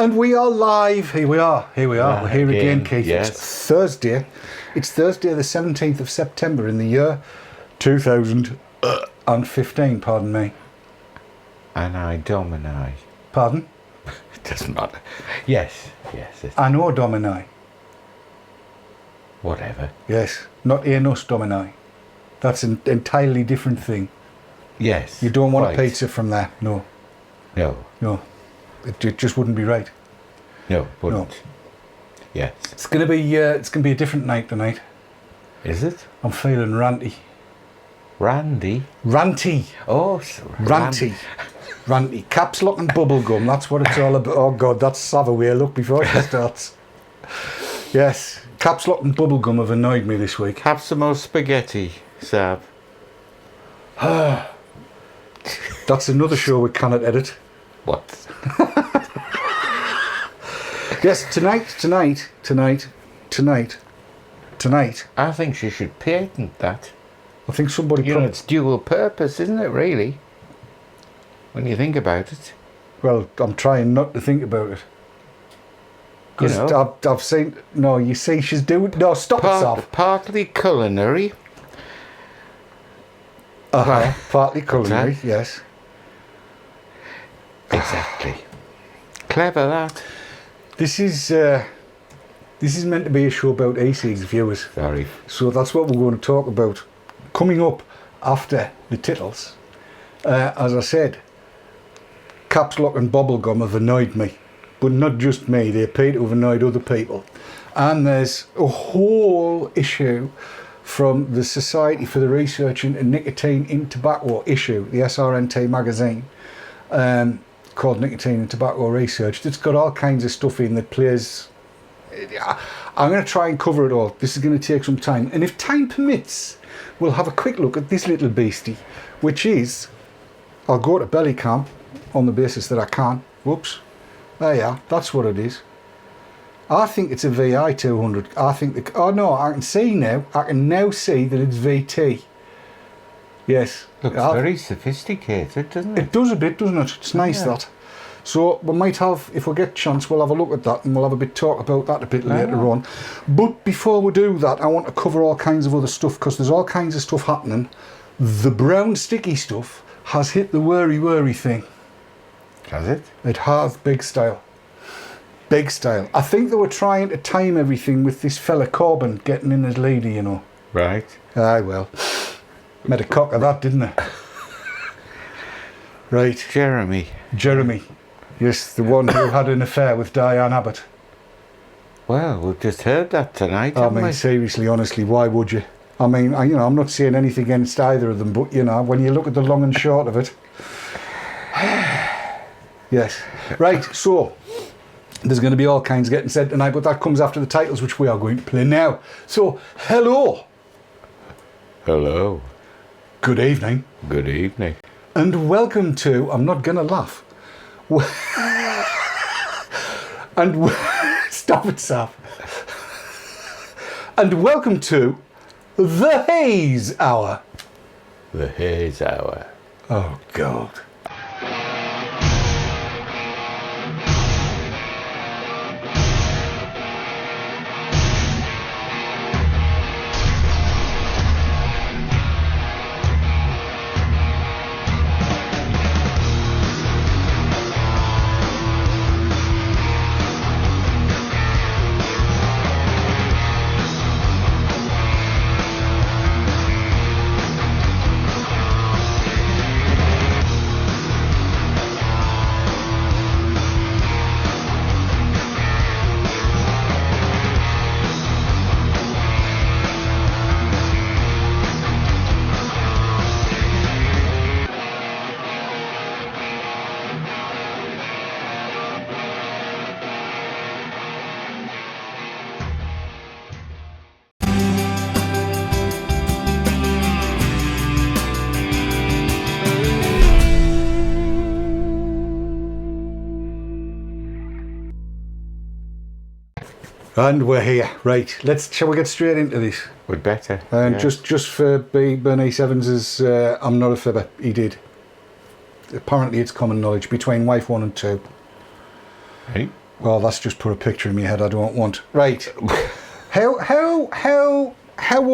And we are live. Here we are. We're here again, Keith. Yes. It's Thursday. It's Thursday the 17th of September in the year 2015, pardon me. And I dominate. Pardon? It doesn't matter. Yes. I know Domini. Whatever. Yes, not Anus Domini. That's an entirely different thing. Yes. You don't want right. a pizza from there. No. No. It just wouldn't be right. No, wouldn't. No. Yes. It's gonna be a different night tonight. Is it? I'm feeling ranty. Randy? Ranty. Oh, Ranty. Ranty. Capslock and Bobblegom. That's what it's all about. Oh God, that's Savaway. Look before she starts. Yes. Capslock and Bobblegom have annoyed me this week. Have some more spaghetti, Sab. That's another show we cannot edit. What? Yes, tonight. I think she should patent that. I think somebody You know, it's dual purpose, isn't it, really? When you think about it. Well, I'm trying not to think about it. Because You know. I've seen... No, you see, she's doing... No, stop it, Sav. Partly culinary. Partly culinary, yes. Exactly. Clever, that. This is meant to be a show about e-cigs, viewers. Sorry. So that's what we're going to talk about. Coming up after the titles, as I said, Capslock and Bobblegom have annoyed me. But not just me, they appear to have annoyed other people. And there's a whole issue from the Society for the Research into Nicotine in Tobacco issue, the SRNT magazine, called Nicotine and Tobacco Research, that's got all kinds of stuff in that plays... I'm going to try and cover it all. This is going to take some time. And if time permits, we'll have a quick look at this little beastie, which is... I'll go to belly cam on the basis that I can. Whoops. There you are. That's what it is. I think it's a VI 200. I think... Oh no, I can see now. I can now see that it's VT. Yes. Looks very sophisticated, doesn't it? It does a bit, doesn't it? It's nice, that. So we might have, if we get a chance, we'll have a look at that and we'll have a bit talk about that a bit later on. But before we do that, I want to cover all kinds of other stuff because there's all kinds of stuff happening. The brown sticky stuff has hit the worry thing. Has it? It has, big style. Big style. I think they were trying to time everything with this fella Corbyn getting in as leader, you know. Right. Aye, well. Made a cock of that, didn't they? Right. Jeremy. Yes, the one who had an affair with Diane Abbott. Well, we've just heard that tonight, I haven't mean, we? seriously, honestly, why would you? I mean, I'm not saying anything against either of them, but, when you look at the long and short of it... Yes. Right, so... There's going to be all kinds getting said tonight, but that comes after the titles, which we are going to play now. So, hello. Hello. Good evening. Good evening. And welcome to... I'm not going to laugh. Stop it, Saf. And welcome to the Haze Hour. The Haze Hour. Oh, God. And we're here. Right, shall we get straight into this? We'd better. And yeah. just for Bernice Evans's, I'm not a fibber. He did. Apparently, it's common knowledge between wife 1 and 2. Hey? Well, that's just put a picture in my head I don't want. Right. How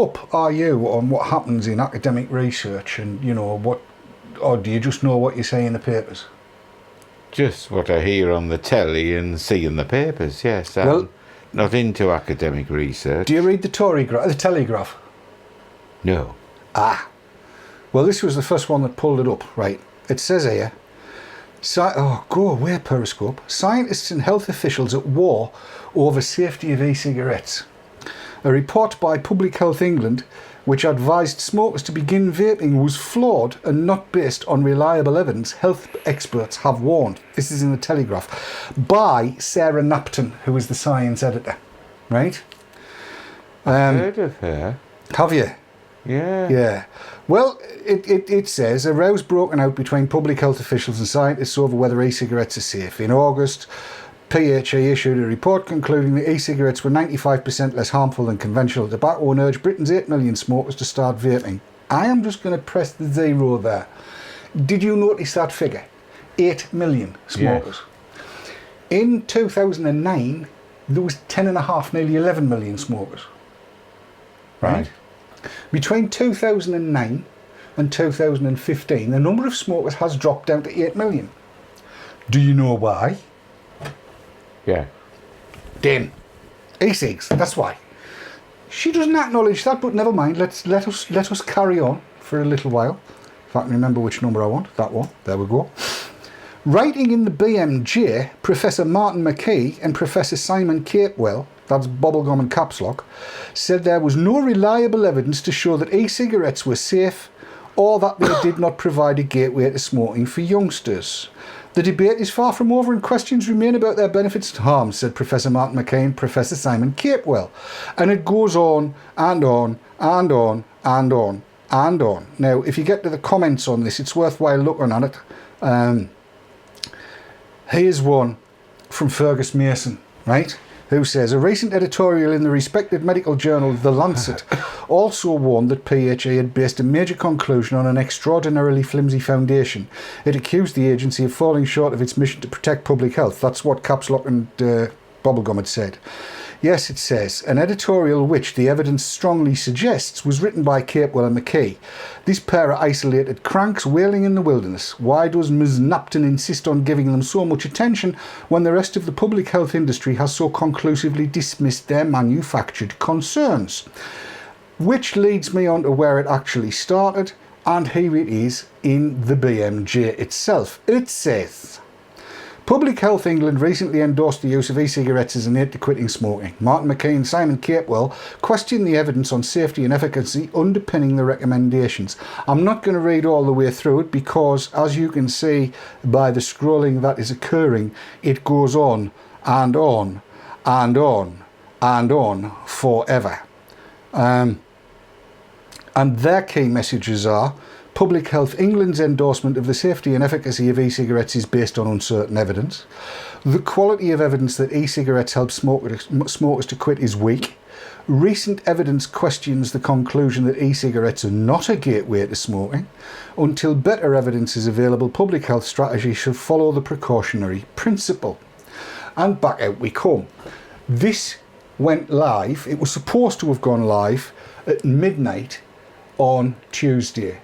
up are you on what happens in academic research, and you know what, or do you just know what you say in the papers? Just what I hear on the telly and see in the papers, yes. I'm not into academic research. Do you read the the Telegraph? No. Ah. Well, this was the first one that pulled it up, right? It says here, go away, Periscope. Scientists and health officials at war over safety of e-cigarettes. A report by Public Health England, which advised smokers to begin vaping, was flawed and not based on reliable evidence, health experts have warned. This is in the Telegraph, by Sarah Napton, who is the science editor, right? I've heard of her. Have you? Yeah. Yeah. Well, it says a row's broken out between public health officials and scientists over whether e-cigarettes are safe. In August, PHE issued a report concluding that e-cigarettes were 95% less harmful than conventional tobacco and urged Britain's 8 million smokers to start vaping. I am just going to press the zero there. Did you notice that figure? 8 million smokers. Yes. In 2009, there was 10.5, nearly 11 million smokers. Right? Between 2009 and 2015, the number of smokers has dropped down to 8 million. Do you know why? Yeah. Damn. E-cigs, that's why. She doesn't acknowledge that, but never mind. Let us carry on for a little while. If I can remember which number I want. That one. There we go. Writing in the BMJ, Professor Martin McKee and Professor Simon Capewell, that's Bobblegom and Capslock, said there was no reliable evidence to show that e-cigarettes were safe or that they did not provide a gateway to smoking for youngsters. The debate is far from over and questions remain about their benefits and harms, said Professor Martin McKay and Professor Simon Capewell. And it goes on and on and on and on and on. Now, if you get to the comments on this, it's worthwhile looking at it. Here's one from Fergus Mason, right? Who says, a recent editorial in the respected medical journal The Lancet also warned that PHA had based a major conclusion on an extraordinarily flimsy foundation. It accused the agency of falling short of its mission to protect public health. That's what Capslock and Bobblegom had said. Yes, it says, an editorial which, the evidence strongly suggests, was written by Capewell and McKee. This pair are isolated cranks wailing in the wilderness. Why does Ms. Napton insist on giving them so much attention when the rest of the public health industry has so conclusively dismissed their manufactured concerns? Which leads me on to where it actually started, and here it is in the BMJ itself. It says, Public Health England recently endorsed the use of e-cigarettes as an aid to quitting smoking. Martin McKay and Simon Capewell questioned the evidence on safety and efficacy underpinning the recommendations. I'm not going to read all the way through it because, as you can see by the scrolling that is occurring, it goes on and on and on and on forever. And their key messages are: Public Health England's endorsement of the safety and efficacy of e-cigarettes is based on uncertain evidence. The quality of evidence that e-cigarettes help smokers to quit is weak. Recent evidence questions the conclusion that e-cigarettes are not a gateway to smoking. Until better evidence is available, public health strategy should follow the precautionary principle. And back out we come. This went live. It was supposed to have gone live at midnight on Tuesday.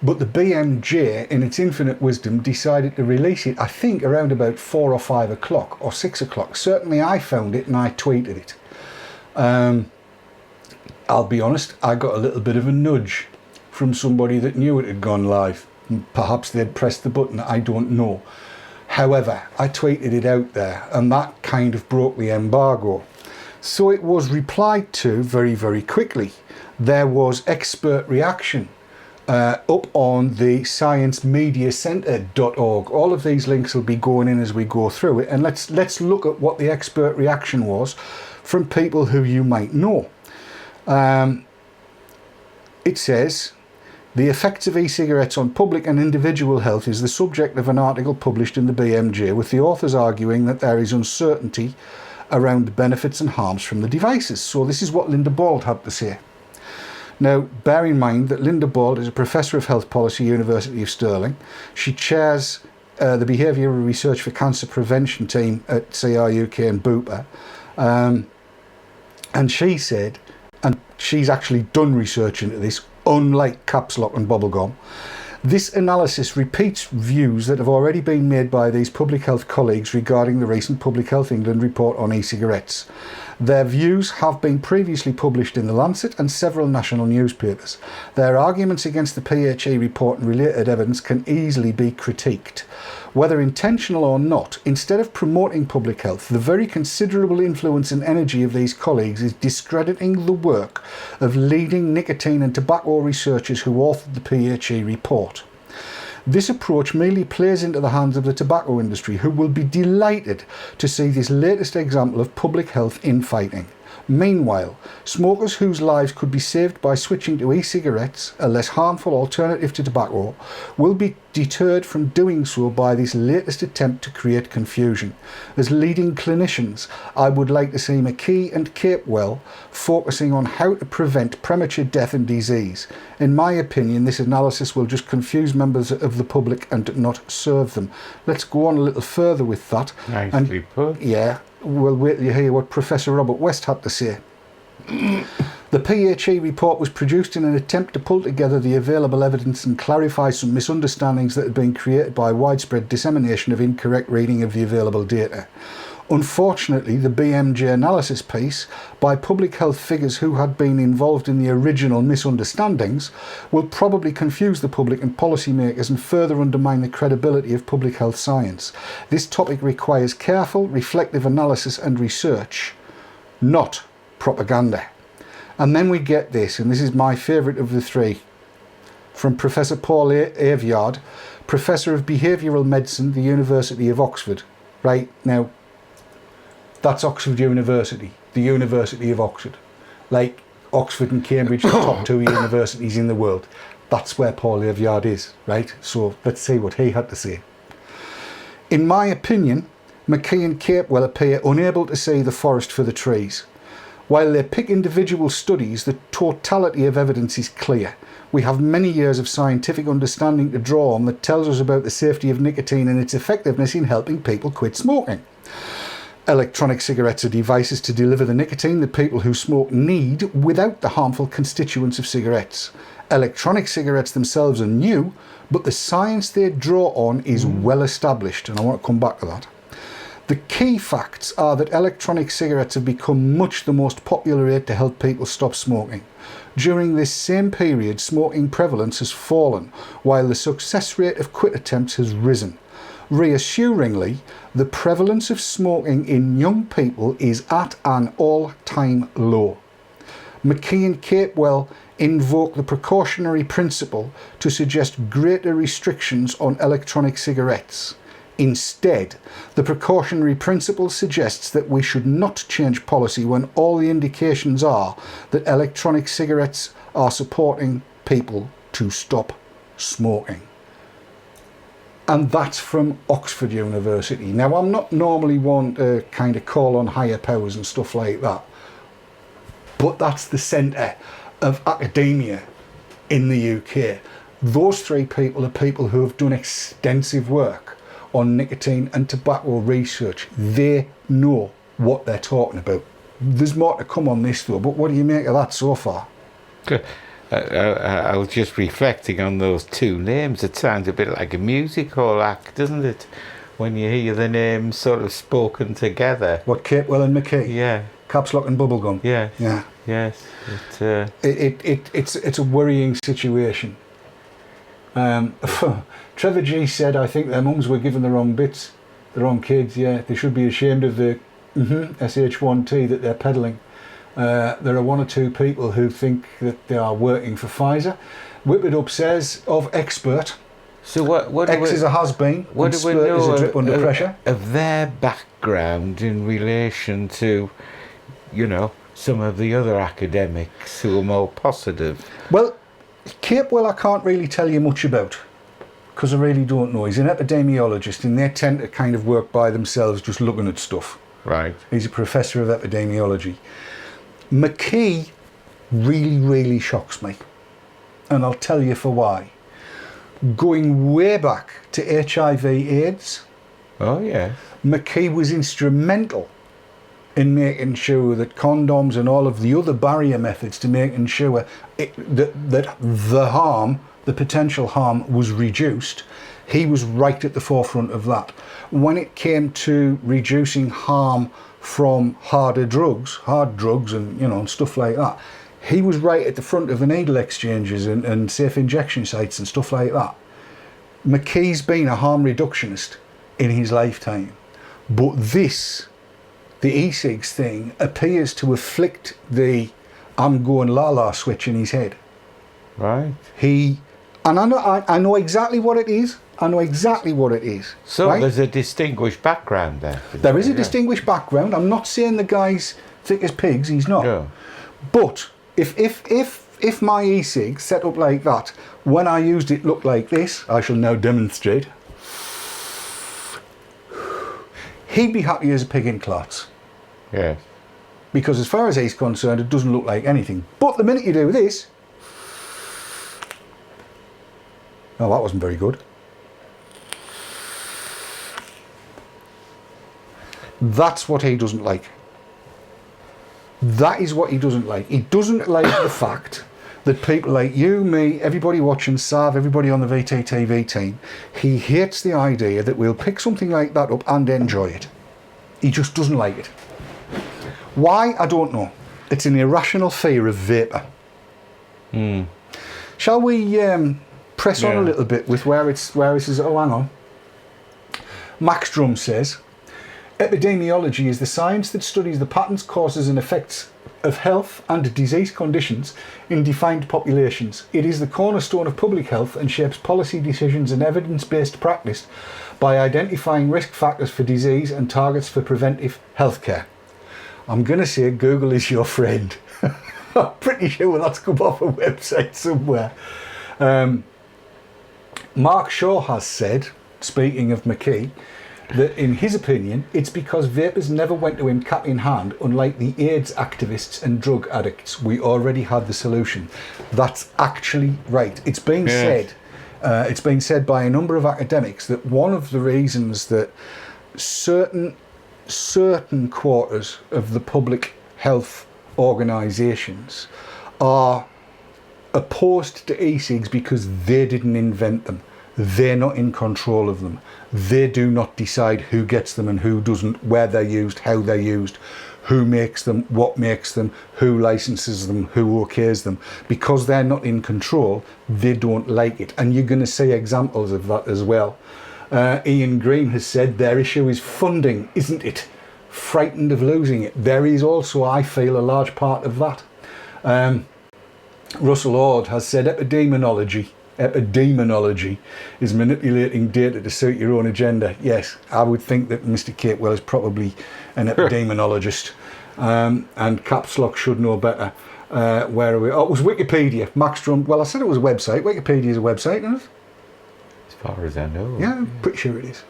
But the BMJ, in its infinite wisdom, decided to release it, I think, around about 4 or 5 o'clock or 6 o'clock. Certainly I found it and I tweeted it. I'll be honest, I got a little bit of a nudge from somebody that knew it had gone live. Perhaps they'd pressed the button, I don't know. However, I tweeted it out there and that kind of broke the embargo. So it was replied to very, very quickly. There was expert reaction. Up on the sciencemediacentre.org. All of these links will be going in as we go through it, and let's look at what the expert reaction was from people who you might know. It says, the effects of e-cigarettes on public and individual health is the subject of an article published in the BMJ, with the authors arguing that there is uncertainty around the benefits and harms from the devices. So this is what Linda Bald had to say. Now, bear in mind that Linda Bald is a Professor of Health Policy, University of Stirling. She chairs the Behavioural Research for Cancer Prevention team at CRUK and Bupa, and she said, and she's actually done research into this, unlike Capslock and Bobblegom, this analysis repeats views that have already been made by these public health colleagues regarding the recent Public Health England report on e-cigarettes. Their views have been previously published in The Lancet and several national newspapers. Their arguments against the PHE report and related evidence can easily be critiqued. Whether intentional or not, instead of promoting public health, the very considerable influence and energy of these colleagues is discrediting the work of leading nicotine and tobacco researchers who authored the PHE report. This approach merely plays into the hands of the tobacco industry, who will be delighted to see this latest example of public health infighting. Meanwhile, smokers whose lives could be saved by switching to e-cigarettes, a less harmful alternative to tobacco, will be deterred from doing so by this latest attempt to create confusion. As leading clinicians, I would like to see McKee and Capewell focusing on how to prevent premature death and disease. In my opinion, this analysis will just confuse members of the public and not serve them. Let's go on a little further with that. Nicely put. Yeah. We'll wait till you hear what Professor Robert West had to say. The PHE report was produced in an attempt to pull together the available evidence and clarify some misunderstandings that had been created by widespread dissemination of incorrect reading of the available data. Unfortunately, the BMJ analysis piece, by public health figures who had been involved in the original misunderstandings, will probably confuse the public and policymakers and further undermine the credibility of public health science. This topic requires careful, reflective analysis and research, not propaganda. And then we get this, and this is my favourite of the three, from Professor Paul Aveyard, Professor of Behavioural Medicine, the University of Oxford. Right, now, that's Oxford University, the University of Oxford. Like Oxford and Cambridge, the top two universities in the world. That's where Paul Aveyard is, right? So let's see what he had to say. In my opinion, McKee and Capewell appear unable to see the forest for the trees. While they pick individual studies, the totality of evidence is clear. We have many years of scientific understanding to draw on that tells us about the safety of nicotine and its effectiveness in helping people quit smoking. Electronic cigarettes are devices to deliver the nicotine that people who smoke need without the harmful constituents of cigarettes. Electronic cigarettes themselves are new, but the science they draw on is well established, and I want to come back to that. The key facts are that electronic cigarettes have become much the most popular way to help people stop smoking. During this same period, smoking prevalence has fallen, while the success rate of quit attempts has risen. Reassuringly, the prevalence of smoking in young people is at an all-time low. McKee and Capewell invoke the precautionary principle to suggest greater restrictions on electronic cigarettes. Instead, the precautionary principle suggests that we should not change policy when all the indications are that electronic cigarettes are supporting people to stop smoking. And that's from Oxford University. Now, I'm not normally one to kind of call on higher powers and stuff like that, but that's the centre of academia in the UK. Those three people are people who have done extensive work on nicotine and tobacco research. They know what they're talking about. There's more to come on this though, but what do you make of that so far? Good. I was just reflecting on those two names. It sounds a bit like a music hall act, doesn't it? When you hear the names sort of spoken together. What, Capewell and McKee? Yeah. Capslock and Bobblegom? Yeah. Yeah. Yes. It's a worrying situation. Trevor G said, I think their mums were given the wrong bits, the wrong kids. Yeah, they should be ashamed of the SH1T that they're peddling. There are one or two people who think that they are working for Pfizer. Whip It Up says, of expert. So what X is a has-been, what and do we spurt know is a drip under pressure. Of their background in relation to, you know, some of the other academics who are more positive? Well, Capewell I can't really tell you much about, because I really don't know. He's an epidemiologist, and they tend to kind of work by themselves just looking at stuff. Right. He's a professor of epidemiology. McKee really shocks me, and I'll tell you for why. going way back to HIV/AIDS. Oh, yes. McKee was instrumental in making sure that condoms and all of the other barrier methods to making sure that the potential harm was reduced. He was right at the forefront of that. When it came to reducing harm from hard drugs and, and stuff like that, he was right at the front of the needle exchanges and safe injection sites and stuff like that. McKee's been a harm reductionist in his lifetime. But the e-cigs thing, appears to afflict the I'm going la-la switch in his head. Right. And I know exactly what it is. So right? there's a distinguished background there. There is a distinguished background. I'm not saying the guy's thick as pigs, he's not. No. But if my e-cig set up like that, when I used it looked like this, I shall now demonstrate. He'd be happy as a pig in clots. Yes. Because as far as he's concerned, it doesn't look like anything. But the minute you do this, oh, that wasn't very good. That's what he doesn't like. That is what he doesn't like. He doesn't like the fact that people like you, me, everybody watching Sav, everybody on the VTTV team, he hates the idea that we'll pick something like that up and enjoy it. He just doesn't like it. Why? I don't know. It's an irrational fear of vapour. Shall we press on a little bit with where it says, oh, hang on. Max Drum says, epidemiology is the science that studies the patterns, causes and effects of health and disease conditions in defined populations. It is the cornerstone of public health and shapes policy decisions and evidence-based practice by identifying risk factors for disease and targets for preventive healthcare. I'm going to say Google is your friend. I'm pretty sure that's come off a website somewhere. Mark Shaw has said, speaking of McKee, that in his opinion, it's because vapors never went to him cap in hand, unlike the AIDS activists and drug addicts. We already had the solution. That's actually right. It's been said by a number of academics that one of the reasons that certain quarters of the public health organisations are opposed to e-cigs because they didn't invent them. They're not in control of them. They do not decide who gets them and who doesn't, where they're used, how they're used, who makes them, what makes them, who licenses them, who okays them. Because they're not in control, they don't like it. And you're going to see examples of that as well. Ian Green has said their issue is funding, isn't it? Frightened of losing it. There is also, I feel, a large part of that. Russell Ord has said epidemiology is manipulating data to suit your own agenda. Yes, I would think that Mr. Capewell is probably an epidemiologist, and Capslock should know better. Where are we? Oh, it was Wikipedia. Max Drum. Well, I said it was a website. Wikipedia is a website, isn't it? As far as I know. Yeah, I'm pretty sure it is.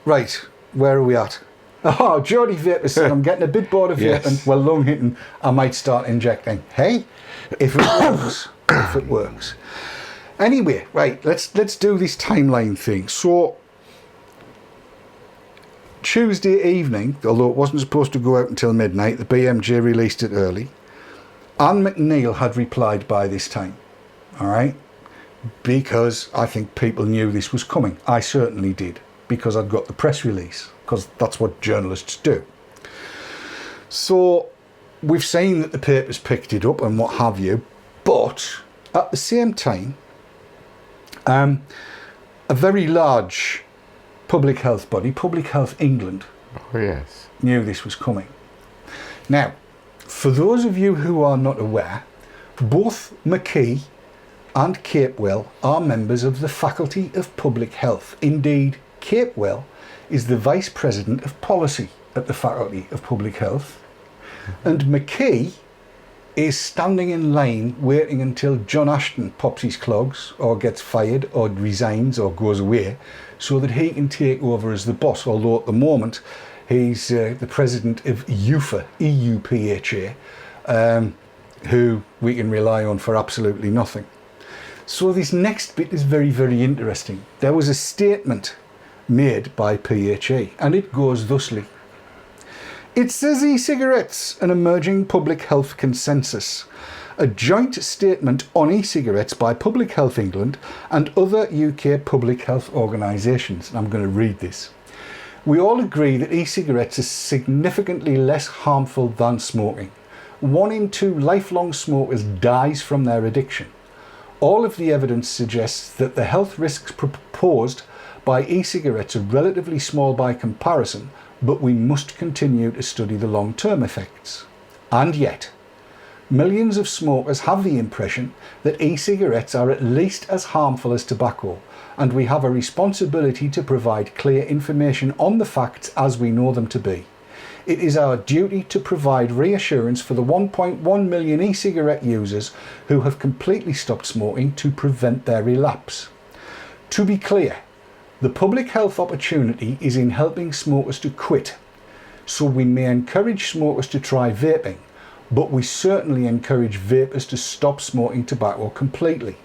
Right, where are we at? Oh, Jody Vapor said, I'm getting a bit bored of vaping. Well, lung hitting, I might start injecting. Hey, if it works. Anyway, right, let's do this timeline thing. So, Tuesday evening, although it wasn't supposed to go out until midnight, the BMJ released it early. Anne McNeil had replied by this time, all right? Because I think people knew this was coming. I certainly did, because I'd got the press release, because that's what journalists do. So we've seen that the paper's picked it up and what have you, but at the same time, a very large public health body, Public Health England, knew this was coming. Now, for those of you who are not aware, both McKee and Capewell are members of the Faculty of Public Health. Indeed, Capewell is the Vice President of Policy at the Faculty of Public Health, and McKee is standing in line waiting until John Ashton pops his clogs or gets fired or resigns or goes away so that he can take over as the boss, although at the moment he's the president of EUPHA, EUPHA, who we can rely on for absolutely nothing. So this next bit is very, very interesting. There was a statement made by PHE, and it goes thusly. It says e-cigarettes, an emerging public health consensus. A joint statement on e-cigarettes by Public Health England and other UK public health organisations. And I'm going to read this. We all agree that e-cigarettes are significantly less harmful than smoking. 1 in 2 lifelong smokers dies from their addiction. All of the evidence suggests that the health risks proposed by e-cigarettes are relatively small by comparison, but we must continue to study the long-term effects. And yet, millions of smokers have the impression that e-cigarettes are at least as harmful as tobacco, and we have a responsibility to provide clear information on the facts as we know them to be. It is our duty to provide reassurance for the 1.1 million e-cigarette users who have completely stopped smoking to prevent their relapse. To be clear, the public health opportunity is in helping smokers to quit, so we may encourage smokers to try vaping, but we certainly encourage vapers to stop smoking tobacco completely.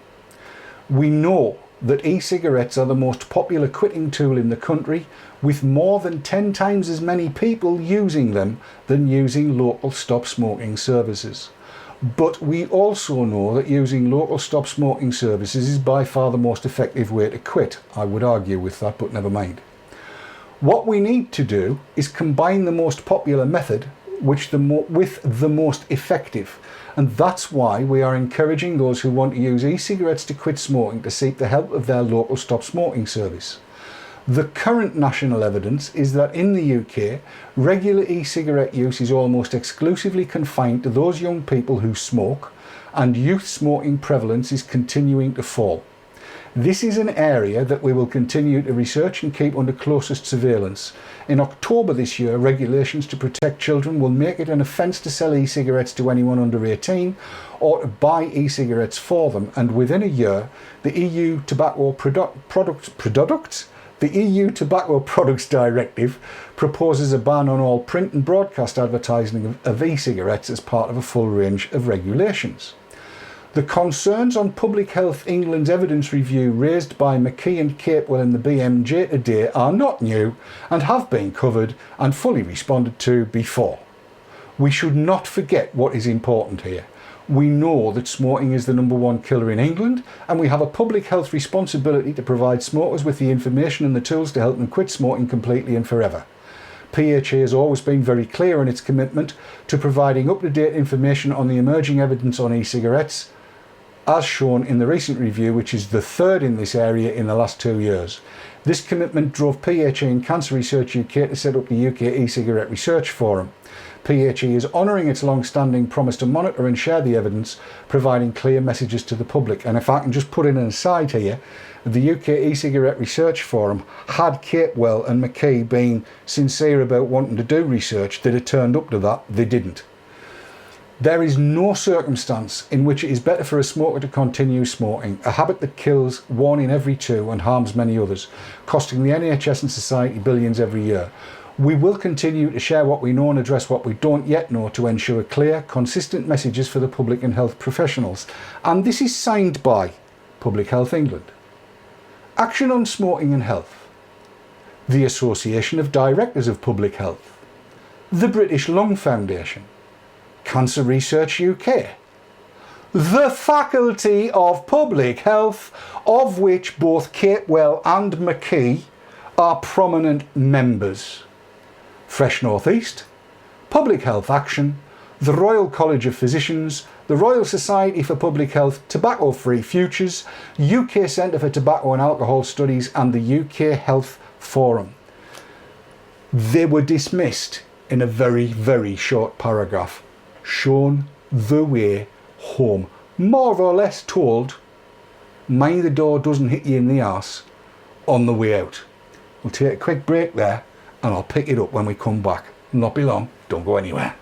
We know that e-cigarettes are the most popular quitting tool in the country, with more than 10 times as many people using them than using local stop smoking services. But we also know that using local stop smoking services is by far the most effective way to quit. I would argue with that, but never mind. What we need to do is combine the most popular method with the most effective, and that's why we are encouraging those who want to use e-cigarettes to quit smoking to seek the help of their local stop smoking service. The current national evidence is that in the UK, regular e-cigarette use is almost exclusively confined to those young people who smoke, and youth smoking prevalence is continuing to fall. This is an area that we will continue to research and keep under closest surveillance. In October this year, regulations to protect children will make it an offence to sell e-cigarettes to anyone under 18 or to buy e-cigarettes for them, and within a year, the EU Tobacco Products Directive proposes a ban on all print and broadcast advertising of e-cigarettes as part of a full range of regulations. The concerns on Public Health England's evidence review raised by McKee and Capewell in the BMJ today are not new and have been covered and fully responded to before. We should not forget what is important here. We know that smoking is the #1 killer in England, and we have a public health responsibility to provide smokers with the information and the tools to help them quit smoking completely and forever. PHA has always been very clear in its commitment to providing up-to-date information on the emerging evidence on e-cigarettes, as shown in the recent review, which is the third in this area in the last 2 years. This commitment drove PHE and Cancer Research UK to set up the UK e-cigarette research forum. PHE is honouring its long-standing promise to monitor and share the evidence, providing clear messages to the public. And if I can just put in an aside here, the UK e-cigarette research forum, had Capewell and McKee been sincere about wanting to do research, they'd have turned up to that. They didn't. There is no circumstance in which it is better for a smoker to continue smoking, a habit that kills 1 in every 2 and harms many others, costing the NHS and society billions every year. We will continue to share what we know and address what we don't yet know to ensure clear, consistent messages for the public and health professionals. And this is signed by Public Health England, Action on Smoking and Health, the Association of Directors of Public Health, the British Lung Foundation, Cancer Research UK, the Faculty of Public Health, of which both Capewell and McKee are prominent members, Fresh North East, Public Health Action, the Royal College of Physicians, the Royal Society for Public Health, Tobacco Free Futures, UK Centre for Tobacco and Alcohol Studies, and the UK Health Forum. They were dismissed in a very, very short paragraph. Shown the way home. More or less told, mind the door doesn't hit you in the arse on the way out. We'll take a quick break there and I'll pick it up when we come back. Not be long, don't go anywhere.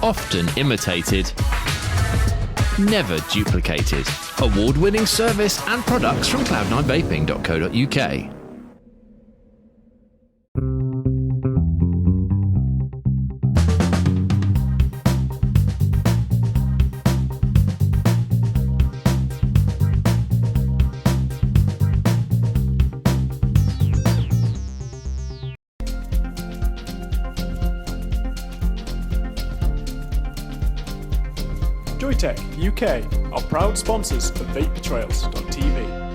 often imitated, never duplicated. Award-winning service and products from cloud9vaping.co.uk. Joytech UK are proud sponsors of vapebetrayals.tv.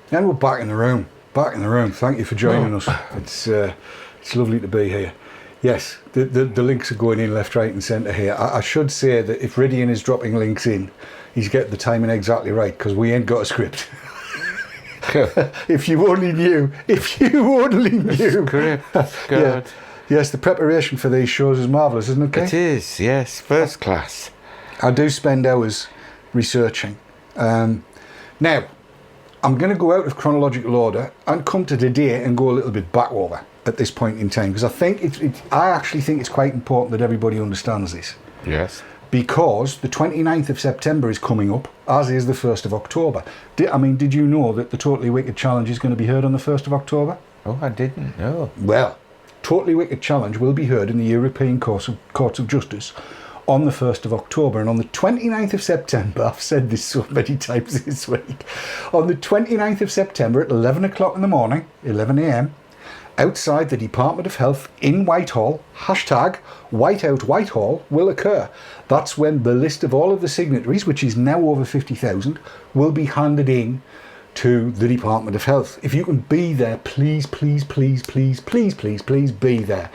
And we're back in the room. Back in the room. Thank you for joining us. It's lovely to be here. Yes, the links are going in left, right, and centre here. I should say that if Ridian is dropping links in, he's getting the timing exactly right because we ain't got a script. If you only knew. If you only knew. Script. God. Yeah. Yes, the preparation for these shows is marvellous, isn't it, Kate? It is, yes, first class. I do spend hours researching. Now, I'm going to go out of chronological order and come to today and go a little bit back over at this point in time because I think I actually think it's quite important that everybody understands this. Yes. Because the 29th of September is coming up, as is the 1st of October. Did you know that the Totally Wicked Challenge is going to be heard on the 1st of October? Oh, I didn't know. Well, Totally Wicked Challenge will be heard in the European Courts of Justice on the 1st of October, and on the 29th of September, I've said this so many times this week, on the 29th of September at 11 o'clock in the morning, 11 a.m, outside the Department of Health in Whitehall, #Whiteout Whitehall will occur. That's when the list of all of the signatories, which is now over 50,000, will be handed in to the Department of Health. If you can be there, please, please, please, please, please, please, please be there.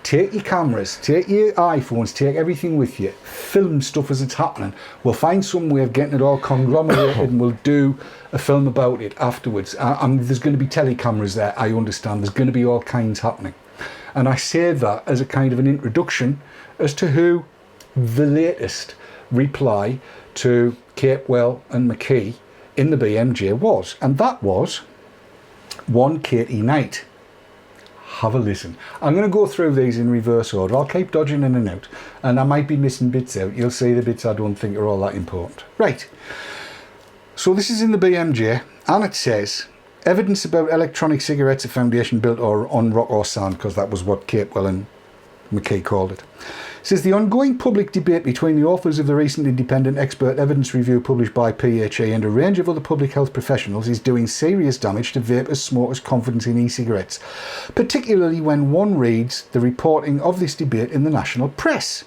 Take your cameras, take your iPhones, take everything with you. Film stuff as it's happening. We'll find some way of getting it all conglomerated and we'll do a film about it afterwards. There's going to be telecameras there, I understand. There's going to be all kinds happening. And I say that as a kind of an introduction as to who the latest reply to Capewell and McKee in the BMJ was. And that was one Katie Knight. Have a listen. I'm going to go through these in reverse order. I'll keep dodging in and out, and I might be missing bits out. You'll see the bits I don't think are all that important. Right. So this is in the BMJ, and it says, evidence about electronic cigarettes, a foundation built on rock or sand, because that was what Capewell and McKee called it. It says the ongoing public debate between the authors of the recent independent expert evidence review published by PHE and a range of other public health professionals is doing serious damage to vapers' smokers' confidence in e-cigarettes, particularly when one reads the reporting of this debate in the national press.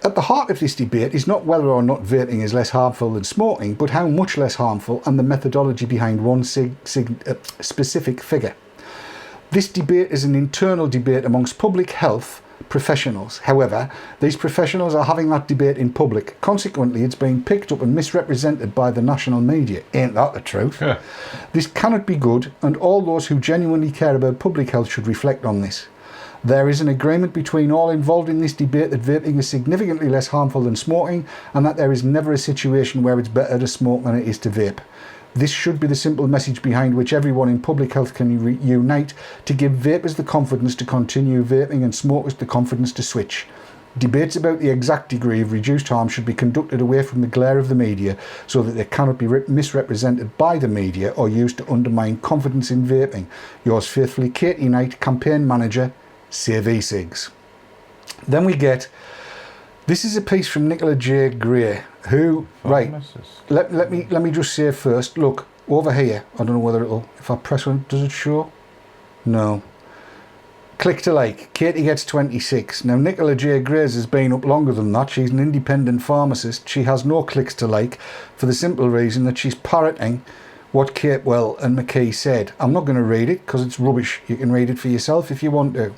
At the heart of this debate is not whether or not vaping is less harmful than smoking, but how much less harmful and the methodology behind one specific figure. This debate is an internal debate amongst public health professionals. However, these professionals are having that debate in public. Consequently, it's being picked up and misrepresented by the national media. Ain't that the truth? Yeah. This cannot be good, and all those who genuinely care about public health should reflect on this. There is an agreement between all involved in this debate that vaping is significantly less harmful than smoking, and that there is never a situation where it's better to smoke than it is to vape. This should be the simple message behind which everyone in public health can unite to give vapers the confidence to continue vaping and smokers the confidence to switch. Debates about the exact degree of reduced harm should be conducted away from the glare of the media so that they cannot be misrepresented by the media or used to undermine confidence in vaping. Yours faithfully, Katie Knight, Campaign Manager, Save e-cigs. Then we get, this is a piece from Nicola J. Gray, who, right, let me just say first, look, over here, I don't know whether it'll, if I press on, does it show? No. Click to like, Katie gets 26. Now Nicola J. Grays has been up longer than that. She's an independent pharmacist. She has no clicks to like for the simple reason that she's parroting what Capewell and McKee said. I'm not going to read it because it's rubbish. You can read it for yourself if you want to.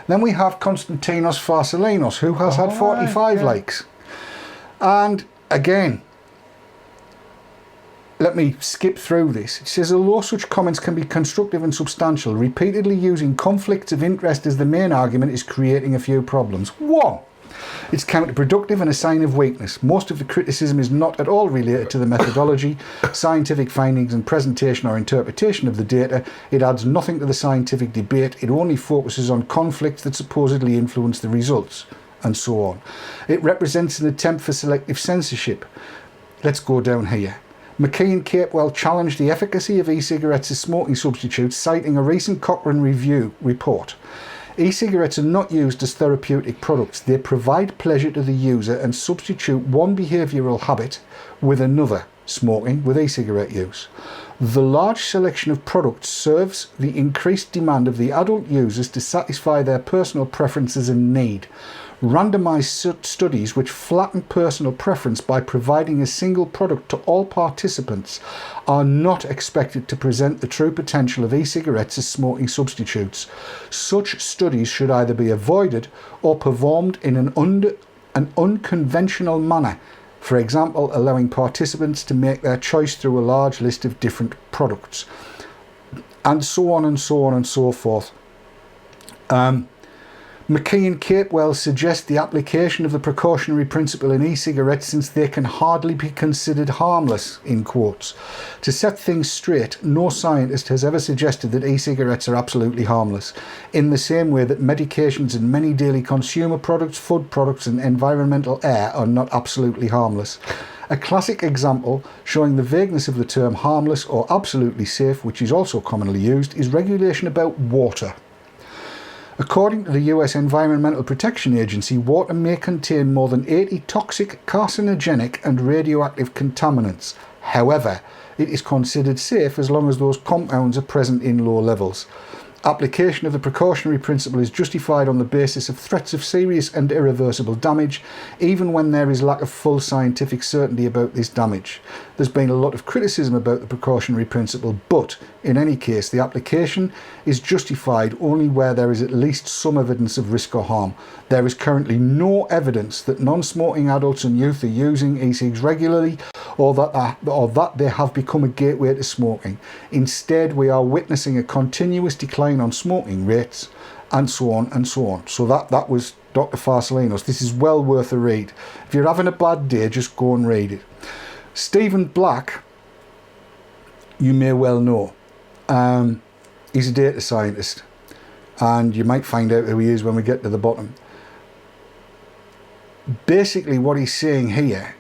Then we have Konstantinos Farsalinos, who has had 45 likes. And again, let me skip through this. It says, although such comments can be constructive and substantial, repeatedly using conflicts of interest as the main argument is creating a few problems. 1. It's counterproductive and a sign of weakness. Most of the criticism is not at all related to the methodology, scientific findings and presentation or interpretation of the data. It adds nothing to the scientific debate. It only focuses on conflicts that supposedly influence the results, and so on. It represents an attempt for selective censorship. Let's go down here. McKee and Capewell challenged the efficacy of e-cigarettes as smoking substitutes, citing a recent Cochrane review report. E-cigarettes are not used as therapeutic products. They provide pleasure to the user and substitute one behavioural habit with another, smoking, with e-cigarette use. The large selection of products serves the increased demand of the adult users to satisfy their personal preferences and need. Randomised studies which flatten personal preference by providing a single product to all participants are not expected to present the true potential of e-cigarettes as smoking substitutes. Such studies should either be avoided or performed in an unconventional manner, for example, allowing participants to make their choice through a large list of different products, and so on and so on and so forth. McKee and Capewell suggest the application of the precautionary principle in e-cigarettes since they can hardly be considered harmless, in quotes. To set things straight, no scientist has ever suggested that e-cigarettes are absolutely harmless, in the same way that medications and many daily consumer products, food products and environmental air are not absolutely harmless. A classic example showing the vagueness of the term harmless or absolutely safe, which is also commonly used, is regulation about water. According to the US Environmental Protection Agency, water may contain more than 80 toxic, carcinogenic and radioactive contaminants. However, it is considered safe as long as those compounds are present in low levels. Application of the precautionary principle is justified on the basis of threats of serious and irreversible damage, even when there is lack of full scientific certainty about this damage. There's been a lot of criticism about the precautionary principle, but in any case, the application is justified only where there is at least some evidence of risk or harm. There is currently no evidence that non-smoking adults and youth are using e-cigs regularly or that they have become a gateway to smoking. Instead, we are witnessing a continuous decline on smoking rates, and so on and so on. So that was Dr. Farsalinos. This is well worth a read. If you're having a bad day, just go and read it. Stephen Black, you may well know. He's a data scientist, and you might find out who he is when we get to the bottom. Basically, what he's saying here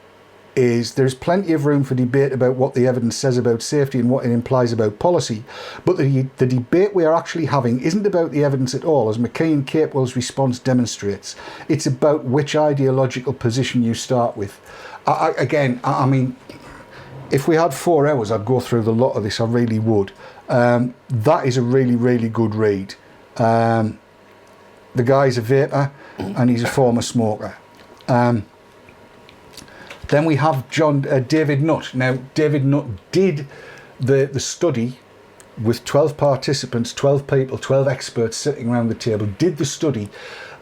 is there's plenty of room for debate about what the evidence says about safety and what it implies about policy, but the debate we are actually having isn't about the evidence at all, as McKee and Capewell's response demonstrates. It's about which ideological position you start with. I mean, if we had 4 hours, I'd go through the lot of this, I really would. That is a really, really good read. The guy's a vapor and he's a former smoker. Then we have David Nutt. Now, David Nutt did the study with 12 participants, 12 people, 12 experts sitting around the table, did the study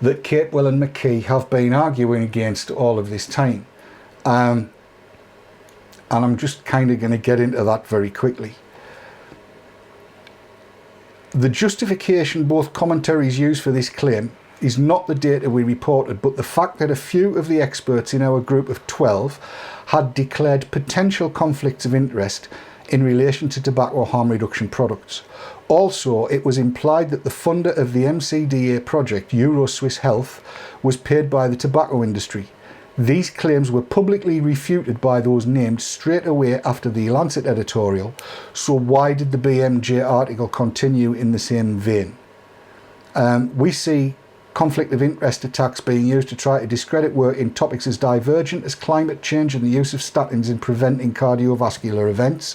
that Capewell and McKee have been arguing against all of this time. And I'm just kind of going to get into that very quickly. The justification both commentaries use for this claim is not the data we reported, but the fact that a few of the experts in our group of 12 had declared potential conflicts of interest in relation to tobacco harm reduction products. Also, it was implied that the funder of the MCDA project, Euro-Swiss Health, was paid by the tobacco industry. These claims were publicly refuted by those named straight away after the Lancet editorial, so why did the BMJ article continue in the same vein? We see conflict of interest attacks being used to try to discredit work in topics as divergent as climate change and the use of statins in preventing cardiovascular events.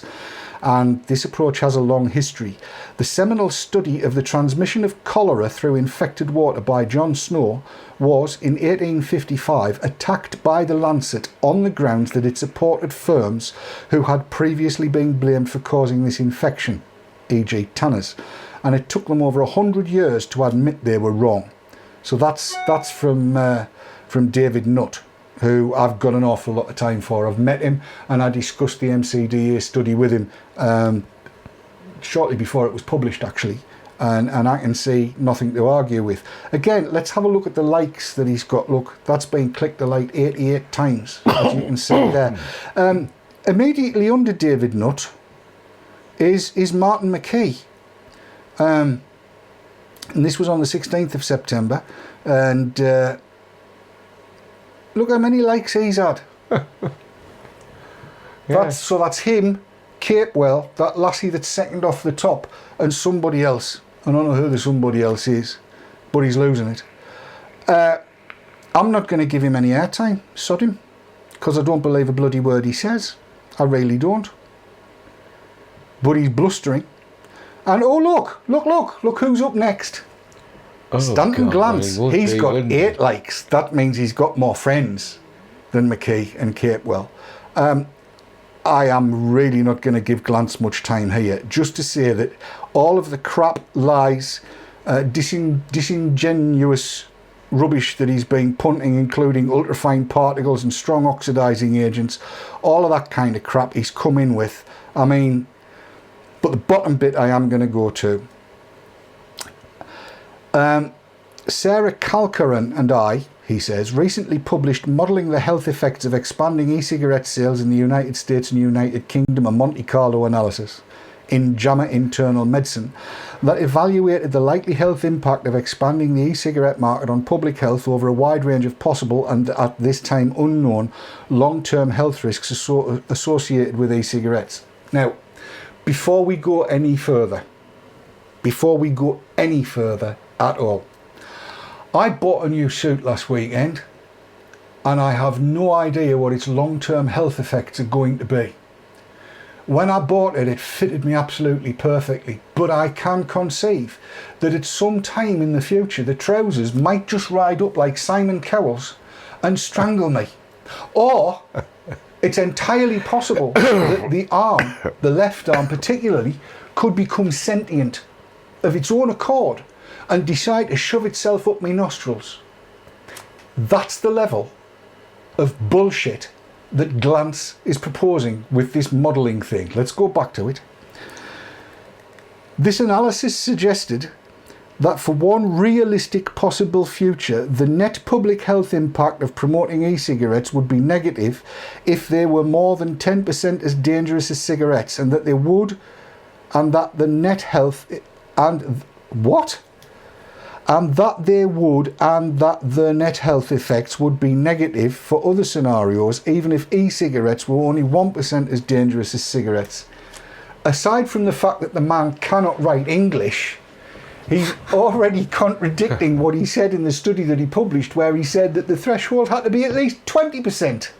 and this approach has a long history. The seminal study of the transmission of cholera through infected water by John Snow was, in 1855, attacked by the Lancet on the grounds that it supported firms who had previously been blamed for causing this infection, e.g. tanners, and it took them over 100 years to admit they were wrong. So that's from David Nutt, who I've got an awful lot of time for. I've met him and I discussed the MCDA study with him shortly before it was published, actually, and I can see nothing to argue with. Again, let's have a look at the likes that he's got. Look, that's been clicked a like 88 times, as you can see there. Immediately under David Nutt is Martin McKee. And this was on the 16th of September, and look how many likes he's had. That's him, Capewell, that lassie that's second off the top, and somebody else. I don't know who the somebody else is, but he's losing it. I'm not going to give him any airtime, sod him, because I don't believe a bloody word he says. I really don't. But he's blustering. And oh look who's up next. Stanton Glance, he's got 8 likes. That means he's got more friends than McKee and Capewell. I am really not going to give Glance much time here, just to say that all of the crap, lies, disingenuous rubbish that he's been punting, including ultrafine particles and strong oxidizing agents, all of that kind of crap he's come in with. I mean, but the bottom bit I am going to go to. Sarah Calcaran and I, he says, recently published modelling the health effects of expanding e-cigarette sales in the United States and United Kingdom, a Monte Carlo analysis in JAMA Internal Medicine that evaluated the likely health impact of expanding the e-cigarette market on public health over a wide range of possible and at this time unknown long-term health risks associated with e-cigarettes. Now, before we go any further at all, I bought a new suit last weekend and I have no idea what its long-term health effects are going to be. When I bought it, it fitted me absolutely perfectly, but I can conceive that at some time in the future the trousers might just ride up like Simon Cowell's and strangle me. Or it's entirely possible that the arm, the left arm particularly, could become sentient of its own accord and decide to shove itself up my nostrils. That's the level of bullshit that Glance is proposing with this modelling thing. Let's go back to it. This analysis suggested that for one realistic possible future, the net public health impact of promoting e-cigarettes would be negative if they were more than 10% as dangerous as cigarettes, and that they would, and that the net health, and what? And that they would, and that the net health effects would be negative for other scenarios, even if e-cigarettes were only 1% as dangerous as cigarettes. Aside from the fact that the man cannot write English, he's already contradicting what he said in the study that he published, where he said that the threshold had to be at least 20%.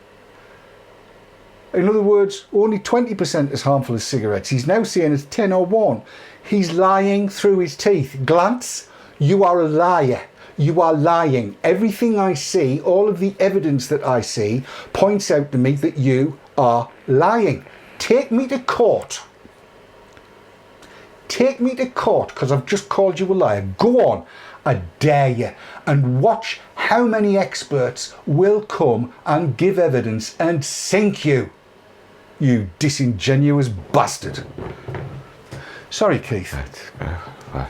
In other words, only 20% as harmful as cigarettes. He's now saying it's 10 or 1. He's lying through his teeth. Glance, you are a liar. You are lying. Everything I see, all of the evidence that I see, points out to me that you are lying. Take me to court. Take me to court, because I've just called you a liar. Go on, I dare you, and watch how many experts will come and give evidence and sink you, you disingenuous bastard. Sorry, Keith.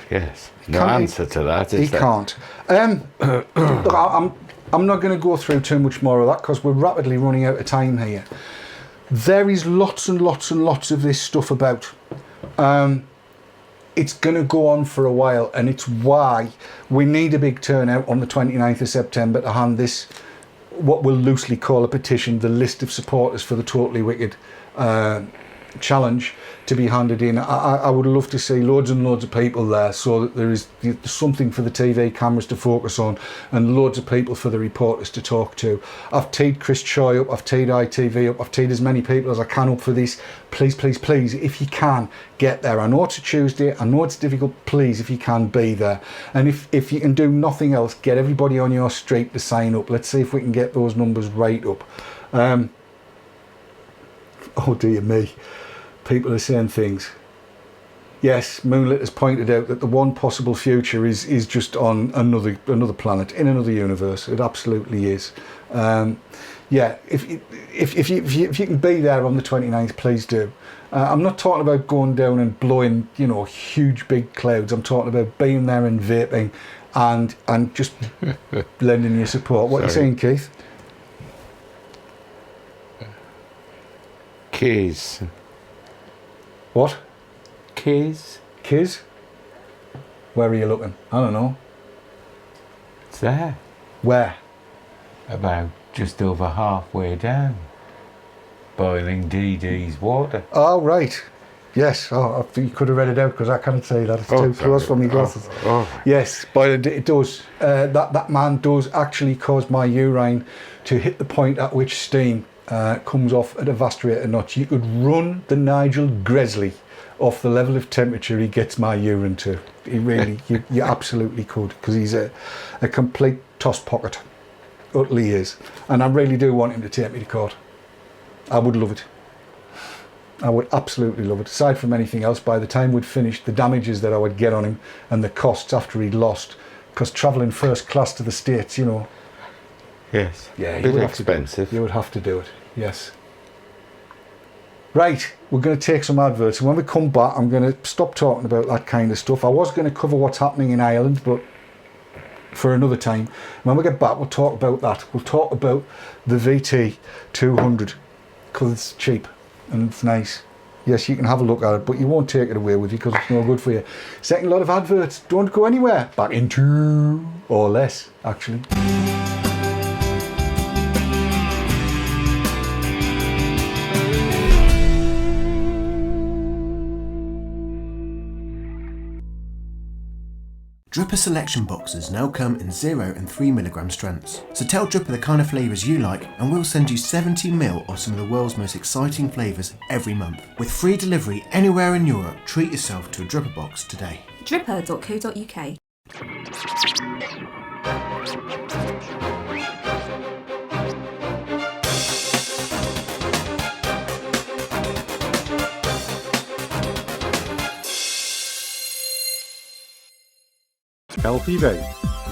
Yes, no answer to that, is he there? Can't. Look, I'm not going to go through too much more of that, because we're rapidly running out of time here. There is lots and lots and lots of this stuff about. It's going to go on for a while, and it's why we need a big turnout on the 29th of September to hand this, what we'll loosely call a petition, the list of supporters for the Totally Wicked challenge to be handed in. I would love to see loads and loads of people there, so that there's something for the TV cameras to focus on and loads of people for the reporters to talk to. I've teed Chris Choi up, I've teed ITV up, I've teed as many people as I can up for this. Please, please, please, if you can, get there. I know it's a Tuesday, I know it's difficult, please, if you can, be there. And if you can do nothing else, get everybody on your street to sign up. Let's see if we can get those numbers right up. Oh dear me. People are saying things. Yes, Moonlit has pointed out that the one possible future is just on another planet, in another universe. It absolutely is. Yeah, if you can be there on the 29th, please do. I'm not talking about going down and blowing, you know, huge big clouds. I'm talking about being there and vaping and just lending your support. What are you saying, Keith? Keys. What? Keys. Keys? Where are you looking? I don't know. It's there. Where? About just over halfway down. Boiling DD's water. Oh, right. Yes. Oh, you could have read it out because I can't say that. It's too close for me glasses. Yes, but it does. That man does actually cause my urine to hit the point at which steam comes off at a vast rate of knots. You could run the Nigel Gresley off the level of temperature he gets my urine to. He really, you absolutely could, because he's a complete toss pocket. Utterly is. And I really do want him to take me to court. I would love it. I would absolutely love it. Aside from anything else, by the time we'd finished, the damages that I would get on him and the costs after he'd lost, because travelling first class to the States, you know. Yes. Yeah, a bit expensive. You would have to do it. Yes. Right, we're going to take some adverts, and when we come back I'm going to stop talking about that kind of stuff. I was going to cover what's happening in Ireland, but for another time. When we get back we'll talk about that. We'll talk about the VT 200, because it's cheap and it's nice. Yes, you can have a look at it, but you won't take it away with you because it's no good for you. Second lot of adverts, don't go anywhere. Back in 2 or less, actually. Dripper selection boxes now come in 0 and 3 mg strengths. So tell Dripper the kind of flavours you like and we'll send you 70ml of some of the world's most exciting flavours every month. With free delivery anywhere in Europe, treat yourself to a Dripper box today. Dripper.co.uk. LP Vape,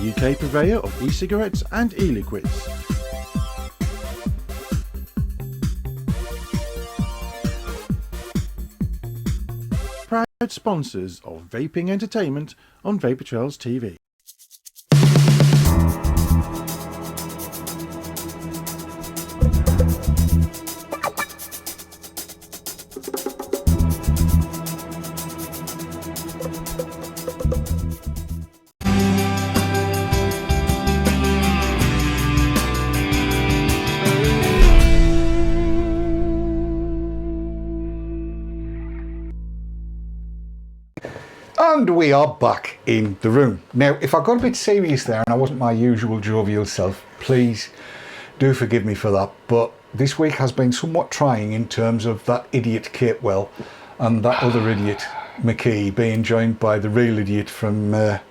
UK purveyor of e-cigarettes and e-liquids. Proud sponsors of vaping entertainment on Vapor Trails TV. And we are back in the room. Now, if I got a bit serious there and I wasn't my usual jovial self, please do forgive me for that. But this week has been somewhat trying in terms of that idiot Capewell and that other idiot McKee being joined by the real idiot from the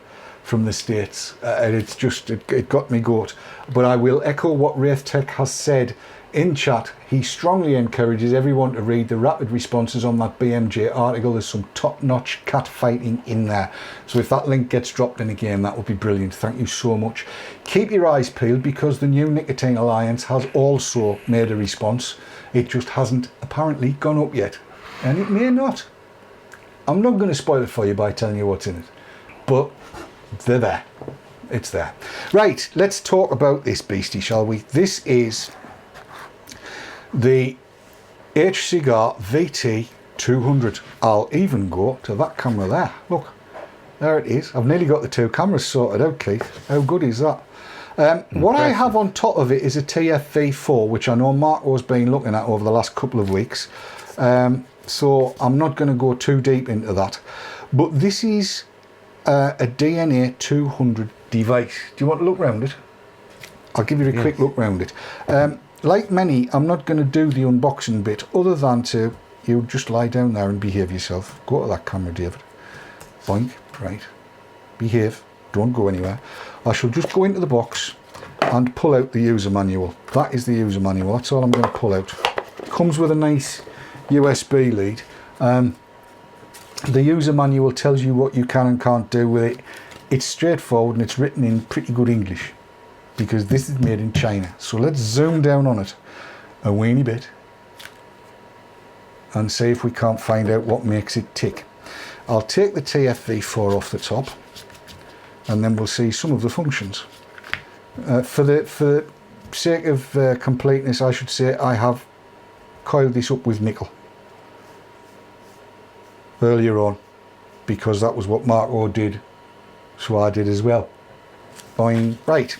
States. And it's just, it got me goat. But I will echo what Wraith Tech has said in chat. He strongly encourages everyone to read the rapid responses on that BMJ article. There's some top-notch cat fighting in there. So if that link gets dropped in again, that would be brilliant. Thank you so much. Keep your eyes peeled because the new Nicotine Alliance has also made a response. It just hasn't apparently gone up yet. And it may not. I'm not going to spoil it for you by telling you what's in it. But they're there. It's there. Right, let's talk about this beastie, shall we? This is the H-Cigar VT 200. I'll even go to that camera there. Look, there it is. I've nearly got the two cameras sorted out, Keith. How good is that? What I have on top of it is a TFV4, which I know Marco's been looking at over the last couple of weeks. So I'm not going to go too deep into that. But this is a DNA 200 device. Do you want to look round it? I'll give you a quick look round it. Like many, I'm not going to do the unboxing bit other than to, you just lie down there and behave yourself. Go to that camera, David. Boink, right. Behave, don't go anywhere. I shall just go into the box and pull out the user manual. That is the user manual, that's all I'm going to pull out. Comes with a nice USB lead. The user manual tells you what you can and can't do with it. It's straightforward and it's written in pretty good English because this is made in China. So let's zoom down on it a weeny bit and see if we can't find out what makes it tick. I'll take the TFV4 off the top and then we'll see some of the functions. For the sake of completeness, I should say I have coiled this up with nickel earlier on because that was what Marco did, so I did as well. Fine. Right,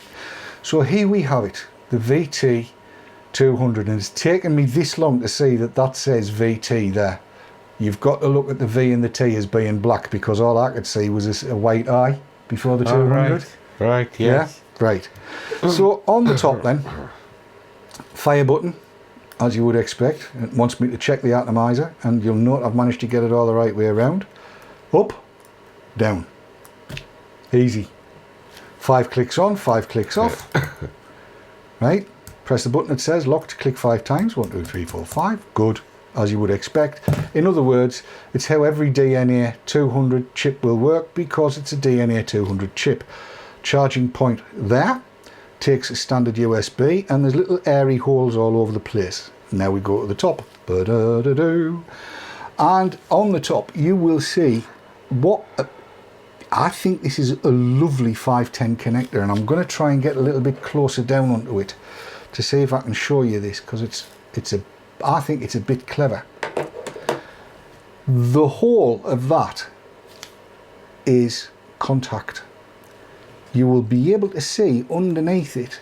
so here we have it, the VT200, and it's taken me this long to see that says VT there. You've got to look at the V and the T as being black because all I could see was a white eye before the 200. Right, yes. Yeah, right. So on the top then, fire button, as you would expect. It wants me to check the atomizer, and you'll note I've managed to get it all the right way around. Up, down. Easy. 5 clicks on, 5 clicks off. Right, press the button that says locked, click 5 times, 1, 2, 3, 4, 5. Good, as you would expect. In other words, it's how every DNA 200 chip will work because it's a DNA 200 chip. Charging point there. Takes a standard USB and there's little airy holes all over the place. Now we go to the top. And on the top you will see what I think this is a lovely 510 connector, and I'm going to try and get a little bit closer down onto it to see if I can show you this, because I think it's a bit clever. The whole of that is contact. You will be able to see underneath it,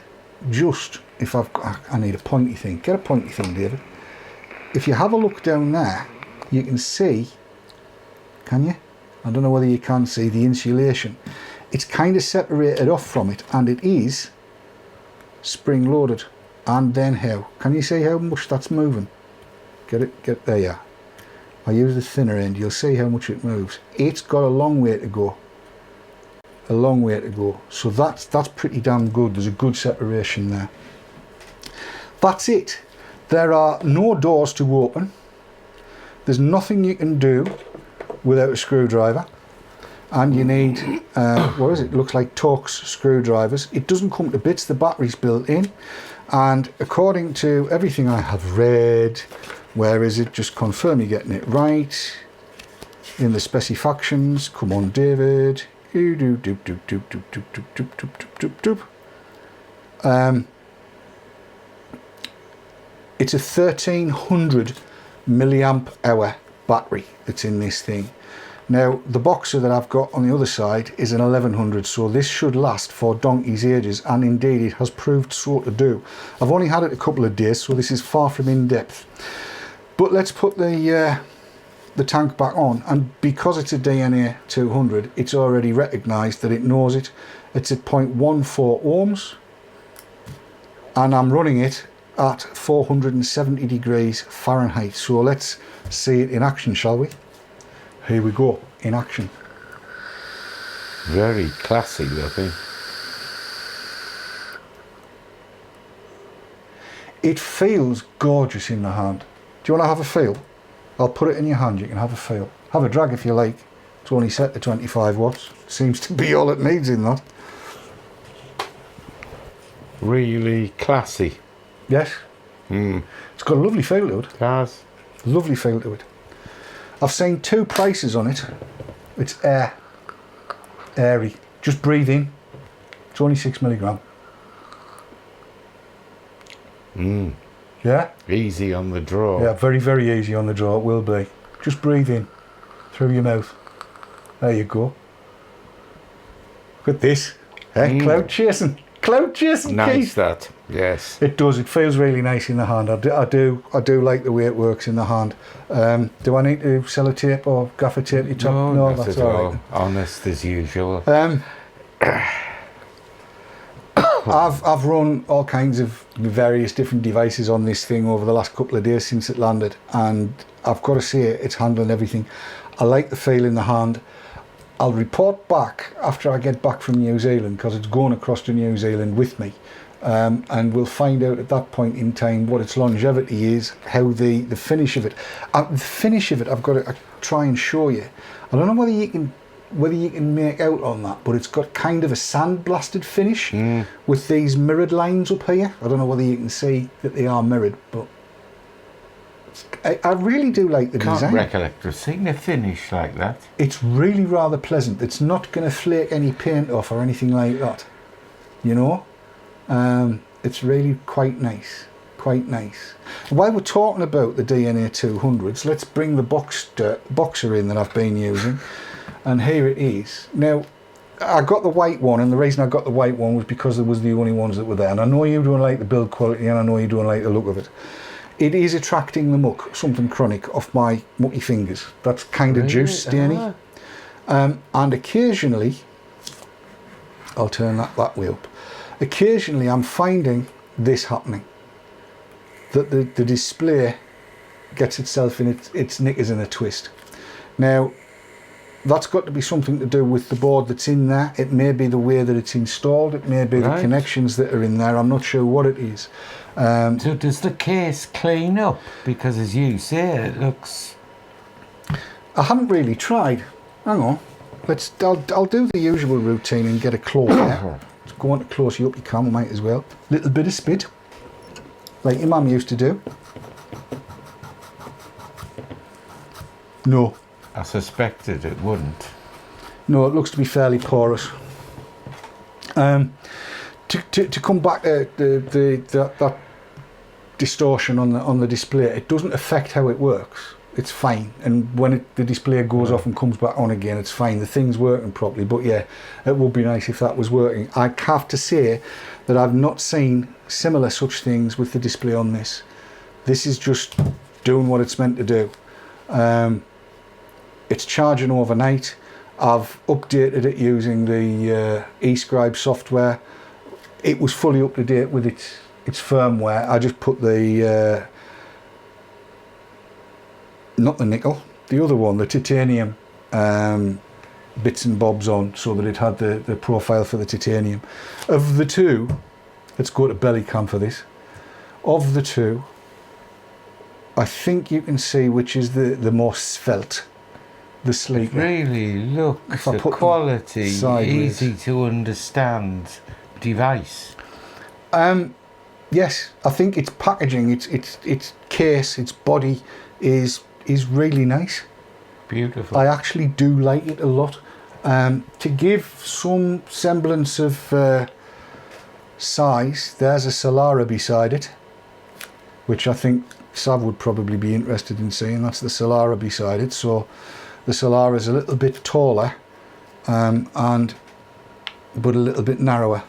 just if I need a pointy thing. Get a pointy thing, David. If you have a look down there, you can see, can you? I don't know whether you can see the insulation. It's kind of separated off from it, and it is spring loaded. And then how? Can you see how much that's moving? There you are. I use the thinner end, you'll see how much it moves. It's got a long way to go. A long way to go, so that's pretty damn good. There's a good separation there. That's it. There are no doors to open. There's nothing you can do without a screwdriver, and you need what is it? Looks like Torx screwdrivers. It doesn't come to bits. The battery's built in, and according to everything I have read, where is it? Just confirm you're getting it right in the specifications. Come on, David. It's a 1300 milliamp hour battery that's in this thing. Now the boxer that I've got on the other side is an 1100, so this should last for donkey's ages, and indeed it has proved so to do. I've only had it a couple of days, so this is far from in depth. But let's put the tank back on, and because it's a DNA 200, it's already recognised that it knows it. It's at 0.14 ohms, and I'm running it at 470 degrees Fahrenheit. So let's see it in action, shall we? Here we go, in action. Very classy looking. It feels gorgeous in the hand. Do you want to have a feel? I'll put it in your hand, you can have a feel. Have a drag if you like. It's only set to 25 watts. Seems to be all it needs in that. Really classy. Yes. It's got a lovely feel to it. It has. Lovely feel to it. I've seen 2 prices on it. It's airy. Just breathe in. It's only 6 milligram. Yeah? Easy on the draw. Yeah, very, very easy on the draw, it will be. Just breathe in through your mouth. There you go. Look at this. Cloud chasing. clout chasing, Nice Keith. that. Yes. It does. It feels really nice in the hand. I do like the way it works in the hand. Do I need to sellotape or gaffer tape your top? No, not that's at all all. right. Honest as usual. I've run all kinds of various different devices on this thing over the last couple of days since it landed, and I've got to say it's handling everything. I like the feel in the hand. I'll report back after I get back from New Zealand, because it's going across to New Zealand with me, and we'll find out at that point in time what its longevity is, how the finish of it. The finish of it, I've got to try and show you. I don't know whether you can make out on that, but it's got kind of a sandblasted finish with these mirrored lines up here. I don't know whether you can see that they are mirrored, but I really do like the Can't design. recollect of seeing a finish like that. It's really rather pleasant. It's not going to flake any paint off or anything like that, you know. It's really quite nice. While we're talking about the DNA 200s, let's bring the boxer in that I've been using. And here it is. Now, I got the white one, and the reason I got the white one was because it was the only ones that were there. And I know you don't like the build quality, and I know you don't like the look of it. It is attracting the muck, something chronic, off my mucky fingers. That's kind of juice stainy. And occasionally, I'll turn that way up. Occasionally, I'm finding this happening. That the display gets itself in its knickers in a twist. Now, that's got to be something to do with the board that's in there. It may be the way that it's installed. It may be the connections that are in there. I'm not sure what it is. So does the case clean up? Because as you say, it looks... I haven't really tried. Hang on. I'll do the usual routine and get a close there. Go on to close you up, you can, might as well. Little bit of spit, like your mum used to do. No. I suspected it wouldn't. No, it looks to be fairly porous. To come back to that distortion on the display, it doesn't affect how it works. It's fine, and when the display goes off and comes back on again, it's fine. The thing's working properly. But yeah, it would be nice if that was working. I have to say that I've not seen similar such things with the display on this. This is just doing what it's meant to do. It's charging overnight. I've updated it using the e-cigs software. It was fully up to date with its firmware. I just put the not the nickel, the other one, the titanium bits and bobs on, so that it had the profile for the titanium. Of the two, let's go to belly cam for this. Of the two, I think you can see which is the more svelte, the sleeker. Really looks a quality, easy to understand device. Yes, I think its packaging, its case, its body is really nice. Beautiful. I actually do like it a lot. To give some semblance of size, there's a Solara beside it, which I think Sav would probably be interested in seeing. That's the Solara beside it. So the Solara is a little bit taller, but a little bit narrower.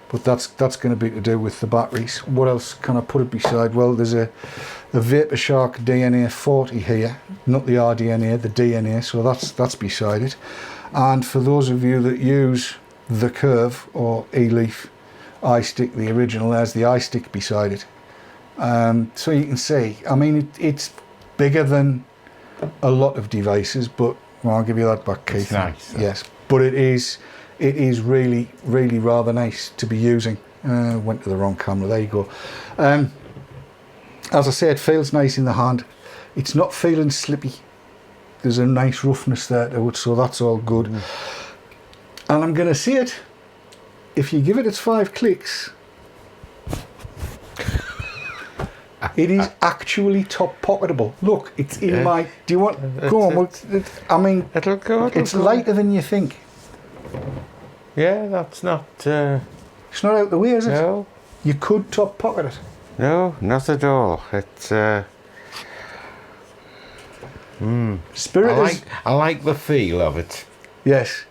But that's going to be to do with the batteries. What else can I put it beside? Well, there's a Vapor Shark DNA 40 here, not the RDNA, the DNA. So that's beside it. And for those of you that use the Curve or E-Leaf iStick, the original, there's the iStick beside it. So you can see, I mean, it's bigger than a lot of devices, but well, I'll give you that back, Keith. It's nice. Yes, but it is really rather nice to be using. Went to the wrong camera, there you go. As I say, it feels nice in the hand. It's not feeling slippy. There's a nice roughness there to it, so that's all good. And I'm going to say it, if you give it its 5 clicks, it is actually top pocketable. Look, it's in my... Do you want... Go on. I mean, it'll go. It's lighter than you think. Yeah, that's not... It's not out the way, is it? No. You could top pocket it. No, not at all. It's... Spiritus... I like the feel of it. Yes.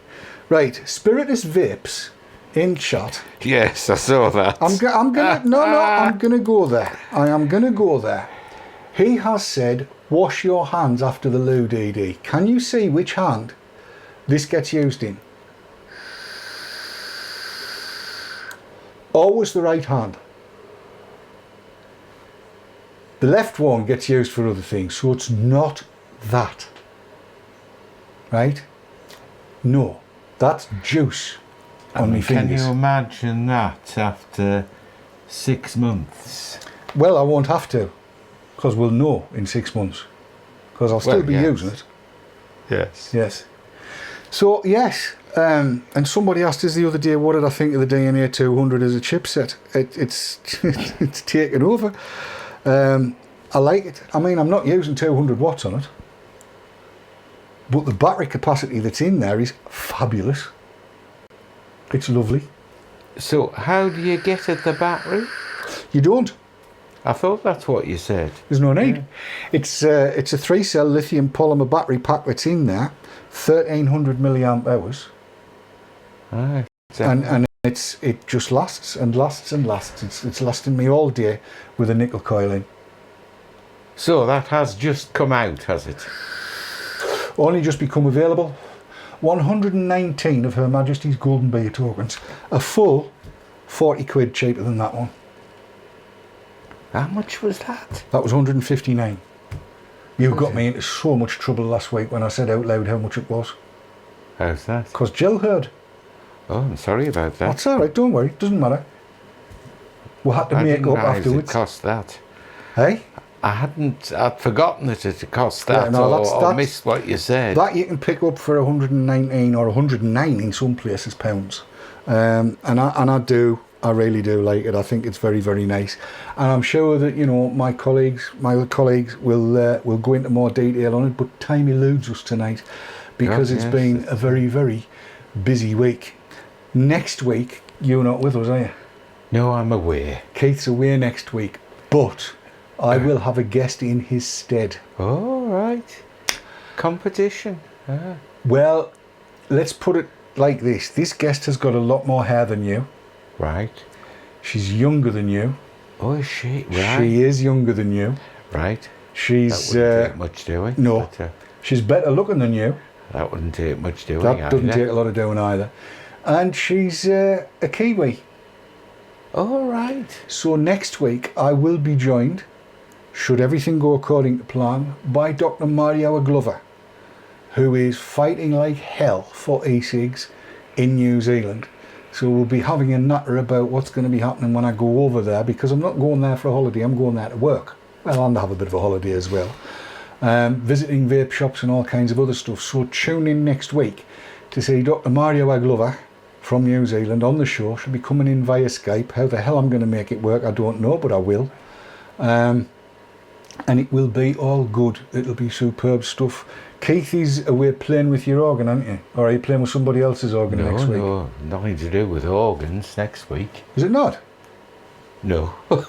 Right, Spiritus vapes in chat. Yes, I saw that. I'm gonna go there. I am gonna go there. He has said, wash your hands after the loo, DD. Can you see which hand this gets used in? Always the right hand. The left one gets used for other things, so it's not that. Right? No, that's juice on my fingers. Can you imagine that after 6 months? Well, I won't have to, because we'll know in 6 months, because I'll still be using it. Yes. Yes. So, yes, and somebody asked us the other day, what did I think of the DNA 200 as a chipset? It's it's taken over. I like it. I mean, I'm not using 200 watts on it, but the battery capacity that's in there is fabulous. It's lovely. So how do you get at the battery? You don't. I thought that's what you said. There's no need. It's a 3-cell lithium polymer battery pack that's in there, 1300 milliamp hours, Right. and it just lasts and lasts and lasts. It's lasting me all day with a nickel coil in. So that has just come out, has it? Only just become available. 119 of Her Majesty's Golden Beer tokens. A full 40 quid cheaper than that one. How much was that? That was 159. You got me into so much trouble last week when I said out loud how much it was. How's that? Because Jill heard. Oh, I'm sorry about that. That's alright, don't worry, doesn't matter. We had to I make didn't up realise afterwards. it cost that. Hey? I'd forgotten that it cost that, Yeah, no, or that's missed what you said. That you can pick up for 119 or 109 in some places pounds. And I really do like it. I think it's very, very nice. And I'm sure that, you know, my other colleagues will go into more detail on it, but time eludes us tonight because it's been a very, very busy week. Next week, you're not with us, are you? No, I'm away. Keith's away next week, but I will have a guest in his stead. Oh, right. Competition. Ah. Well, let's put it like this. This guest has got a lot more hair than you. Right. She's younger than you. Oh, is she? Right. She is younger than you. Right. She's That wouldn't take much doing. no. But, she's better looking than you. that wouldn't take much doing. That doesn't either. take a lot of doing either. And she's a Kiwi. Oh, right. So next week I will be joined, should everything go according to plan, by Dr. Mario Glover, who is fighting like hell for e-cigs in New Zealand. So we'll be having a natter about what's going to be happening when I go over there, because I'm not going there for a holiday, I'm going there to work. Well, and have a bit of a holiday as well. Visiting vape shops and all kinds of other stuff. So tune in next week to see Dr. Mario Glover from New Zealand on the show. She'll be coming in via Skype. How the hell I'm going to make it work, I don't know, but I will. And it will be all good. It'll be superb stuff. Keith is away playing with your organ, aren't you? Or are you playing with somebody else's organ next week? No, nothing to do with organs next week. Is it not? No. Oh,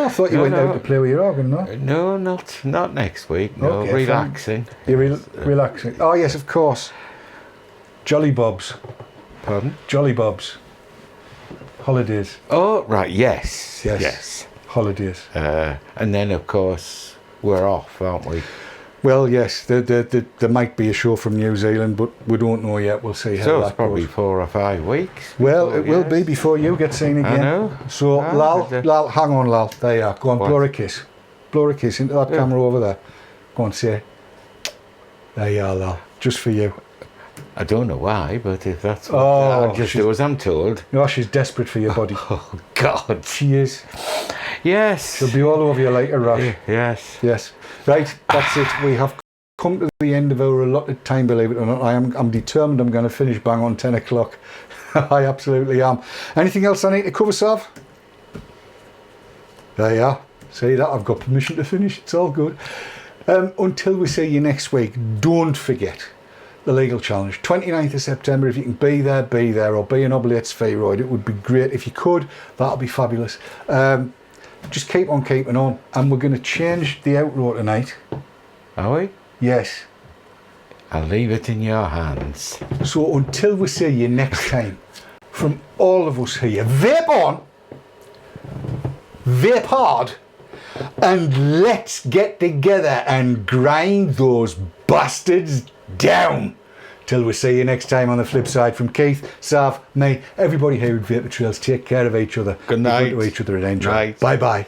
I thought you went out to play with your organ, no? No, not next week. No, Okay, relaxing. You're relaxing. Oh, yes, of course. Jolly Bobs. Pardon? Jolly Bobs. Holidays. Oh, right. Yes. Yes. Holidays. And then, of course, we're off, aren't we? Well, yes, there might be a show from New Zealand, but we don't know yet. We'll see how So that it's probably goes. 4 or 5 weeks. Well, before, it will be yes. before you get seen again. I know. So, Ah, Lal, hang on, Lal. There you are. Go on, What? blow her a kiss. Blow her a kiss into that Yeah. camera over there. Go on, say. There you are, Lal. Just for you. I don't know why, but if that's what Oh, I just she's- do as I'm told. Oh, she's desperate for your body. Oh, God. She is. Yes. She'll be all over you like a rash. Yes. Yes. Right, that's it. We have come to the end of our allotted time, believe it or not. I'm determined I'm going to finish bang on 10 o'clock. I absolutely am. Anything else I need to cover, Sav? There you are. See that? I've got permission to finish. It's all good. Until we see you next week, don't forget the legal challenge. 29th of September, if you can be there, or be an oblate spheroid. It would be great. If you could, that'll be fabulous. Just keep on keeping on. And we're going to change the outro tonight. Are we? Yes. I'll leave it in your hands. So until we see you next time, from all of us here. Vape on, vape hard, and let's get together and grind those bastards down. Till we see you next time on the flip side. From Keith, Sav, me, everybody here at Vapor Trails, take care of each other. Good night. Be good to each other and enjoy. Night. Bye bye.